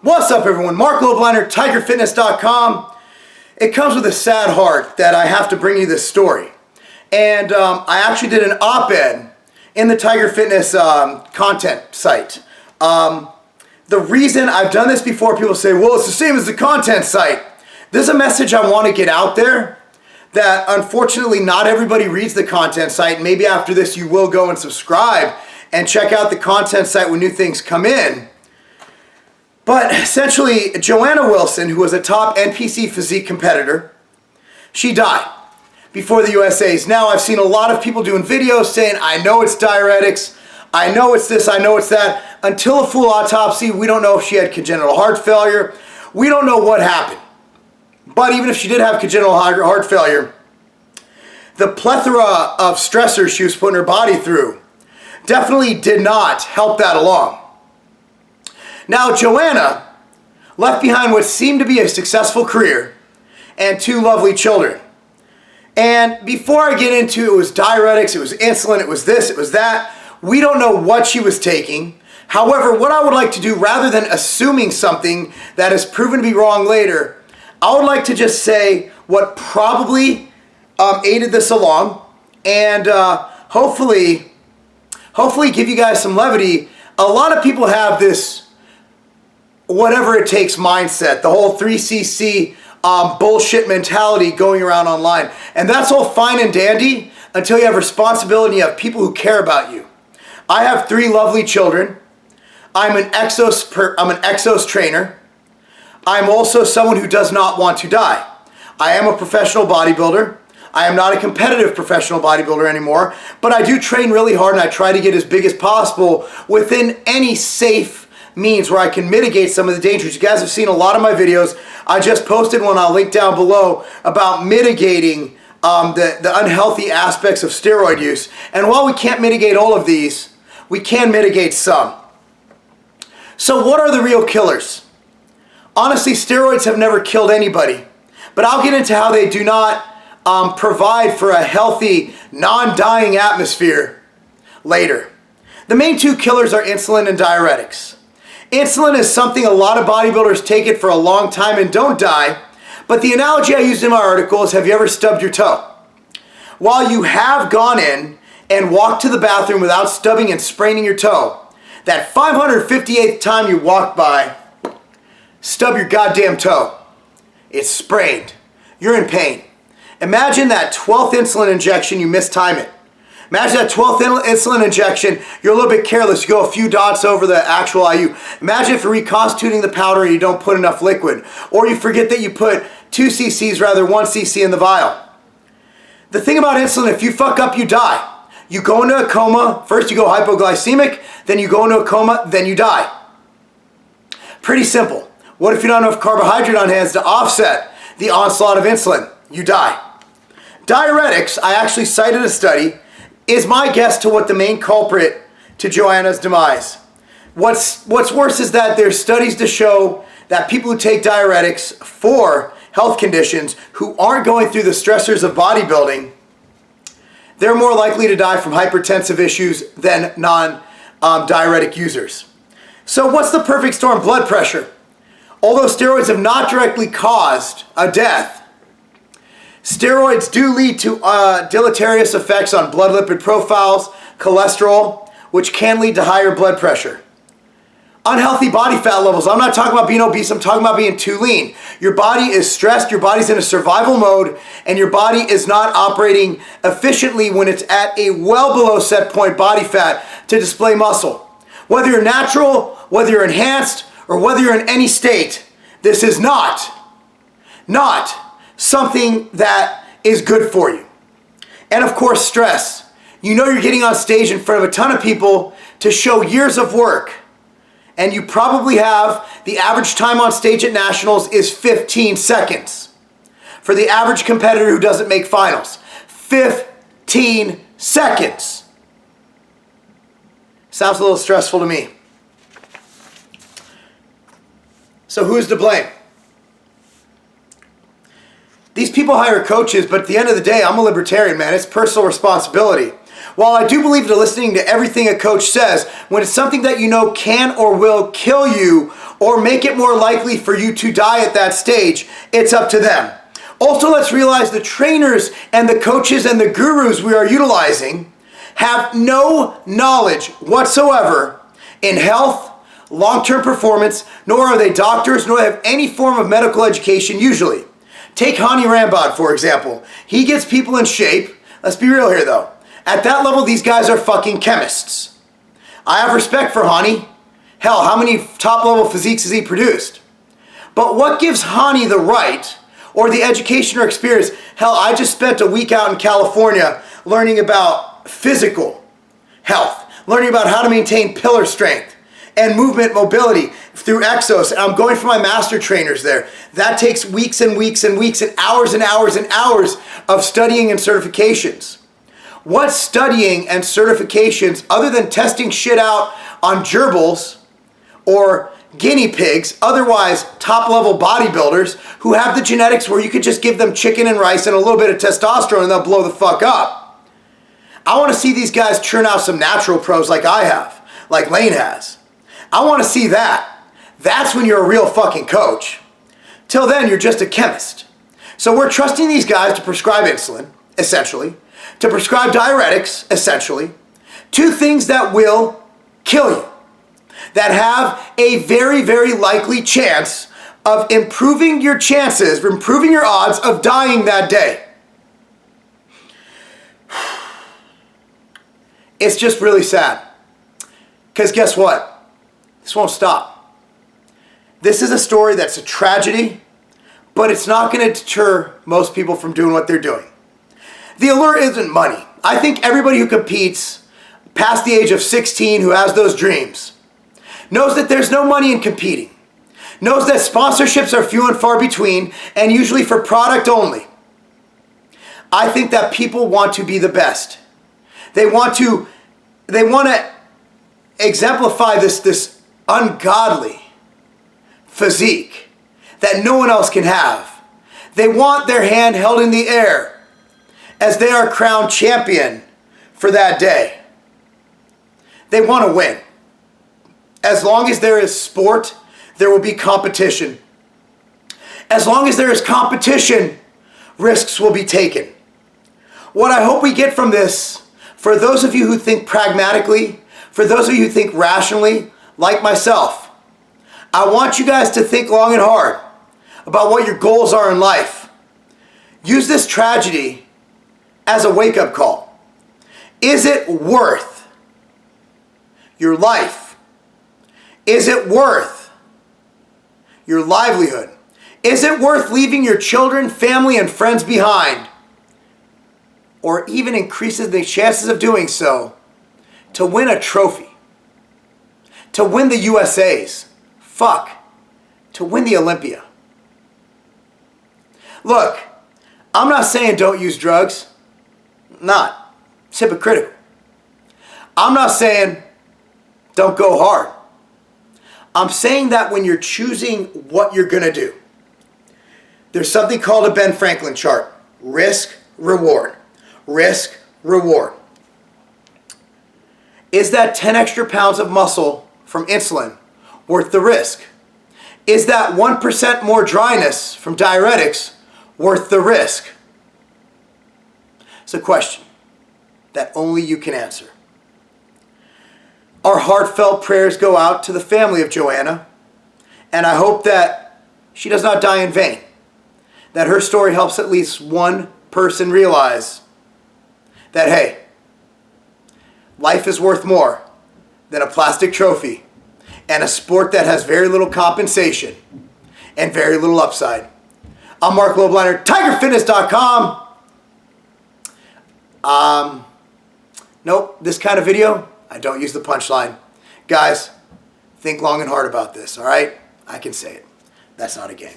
What's up, everyone? Marc Lobliner, TigerFitness.com. It comes with a sad heart that I have to bring you this story. And I actually did an op-ed in the Tiger Fitness content site. The reason I've done this before, people say, well, it's the same as the content site. There's a message I want to get out there that unfortunately not everybody reads the content site. Maybe after this you will go and subscribe and check out the content site when new things come in. But essentially, Joanna Wilson, who was a top NPC Physique competitor, she died before the USA's. Now I've seen a lot of people doing videos saying, I know it's diuretics, I know it's this, I know it's that. Until a full autopsy, we don't know if she had congenital heart failure. We don't know what happened. But even if she did have congenital heart failure, the plethora of stressors she was putting her body through definitely did not help that along. Now, Joanna left behind what seemed to be a successful career and two lovely children. And before I get into it was diuretics, it was insulin, it was this, it was that, we don't know what she was taking. However, what I would like to do, rather than assuming something that is proven to be wrong later, I would like to just say what probably aided this along and hopefully give you guys some levity. A lot of people have this whatever it takes mindset, the whole 3cc bullshit mentality going around online. And that's all fine and dandy until you have responsibility and you have people who care about you. I have three lovely children. I'm an Exos trainer. I'm also someone who does not want to die. I am a professional bodybuilder. I am not a competitive professional bodybuilder anymore, but I do train really hard and I try to get as big as possible within any safe means where I can mitigate some of the dangers. You guys have seen a lot of my videos. I just posted one, I'll link down below, about mitigating the unhealthy aspects of steroid use. And while we can't mitigate all of these, we can mitigate some. So what are the real killers? Honestly, steroids have never killed anybody, but I'll get into how they do not provide for a healthy, non-dying atmosphere later. The main two killers are insulin and diuretics. Insulin is something a lot of bodybuilders take it for a long time and don't die, but the analogy I used in my article is, have you ever stubbed your toe? While you have gone in and walked to the bathroom without stubbing and spraining your toe, that 558th time you walk by, stub your goddamn toe. It's sprained. You're in pain. Imagine that 12th insulin injection, you mistime it. Imagine that 12th insulin injection, you're a little bit careless, you go a few dots over the actual IU. Imagine if you're reconstituting the powder and you don't put enough liquid, or you forget that you put 2 cc's rather 1 cc in the vial. The thing about insulin, if you fuck up, you die. You go into a coma, first you go hypoglycemic, then you go into a coma, then you die. Pretty simple. What if you don't have enough carbohydrate on hand to offset the onslaught of insulin? You die. Diuretics, I actually cited a study, is my guess to what the main culprit to Joanna's demise. What's worse is that there's studies to show that people who take diuretics for health conditions who aren't going through the stressors of bodybuilding, they're more likely to die from hypertensive issues than non-diuretic users. So what's the perfect storm? Blood pressure. Although steroids have not directly caused a death, steroids do lead to deleterious effects on blood lipid profiles, cholesterol, which can lead to higher blood pressure. Unhealthy body fat levels. I'm not talking about being obese, I'm talking about being too lean. Your body is stressed, your body's in a survival mode, and your body is not operating efficiently when it's at a well below set point body fat to display muscle. Whether you're natural, whether you're enhanced, or whether you're in any state, this is not something that is good for you. And of course, stress. You know you're getting on stage in front of a ton of people to show years of work, and you probably have the average time on stage at nationals is 15 seconds. For the average competitor who doesn't make finals, 15 seconds. Sounds a little stressful to me. So who's to blame? These people hire coaches, but at the end of the day, I'm a libertarian, man. It's personal responsibility. While I do believe in listening to everything a coach says, when it's something that you know can or will kill you or make it more likely for you to die at that stage, it's up to them. Also, let's realize the trainers and the coaches and the gurus we are utilizing have no knowledge whatsoever in health, long-term performance, nor are they doctors, nor have any form of medical education usually. Take Hani Rambod, for example. He gets people in shape. Let's be real here, though. At that level, these guys are fucking chemists. I have respect for Hani. Hell, how many top-level physiques has he produced? But what gives Hani the right or the education or experience? Hell, I just spent a week out in California learning about physical health, learning about how to maintain pillar strength and movement mobility through Exos. And I'm going for my master trainers there. That takes weeks and weeks and weeks and hours and hours and hours of studying and certifications. What studying and certifications, other than testing shit out on gerbils or guinea pigs, otherwise top-level bodybuilders who have the genetics where you could just give them chicken and rice and a little bit of testosterone and they'll blow the fuck up. I want to see these guys churn out some natural pros like I have, like Lane has. I want to see that. That's when you're a real fucking coach. Till then, you're just a chemist. So we're trusting these guys to prescribe insulin, essentially, to prescribe diuretics, essentially, two things that will kill you, that have a very, very likely chance of improving your chances, improving your odds of dying that day. It's just really sad. Because guess what? This won't stop. This is a story that's a tragedy, but it's not going to deter most people from doing what they're doing. The allure isn't money. I think everybody who competes past the age of 16 who has those dreams knows that there's no money in competing, knows that sponsorships are few and far between and usually for product only. I think that people want to be the best. They want to exemplify this ungodly physique that no one else can have. They want their hand held in the air as they are crowned champion for that day. They want to win. As long as there is sport, there will be competition. As long as there is competition, risks will be taken. What I hope we get from this, for those of you who think pragmatically, for those of you who think rationally, like myself, I want you guys to think long and hard about what your goals are in life. Use this tragedy as a wake-up call. Is it worth your life? Is it worth your livelihood? Is it worth leaving your children, family, and friends behind? Or even increases the chances of doing so to win a trophy? To win the USA's? Fuck. To win the Olympia? Look, I'm not saying don't use drugs. Not. It's hypocritical. I'm not saying don't go hard. I'm saying that when you're choosing what you're going to do, there's something called a Ben Franklin chart. Risk, reward. Risk, reward. Is that 10 extra pounds of muscle from insulin worth the risk? Is that 1% more dryness from diuretics worth the risk? It's a question that only you can answer. Our heartfelt prayers go out to the family of Joanna, and I hope that she does not die in vain, that her story helps at least one person realize that, hey, life is worth more than a plastic trophy and a sport that has very little compensation and very little upside. I'm Marc Lobliner, TigerFitness.com. Nope, this kind of video, I don't use the punchline. Guys, think long and hard about this, all right? I can say it. That's not a game.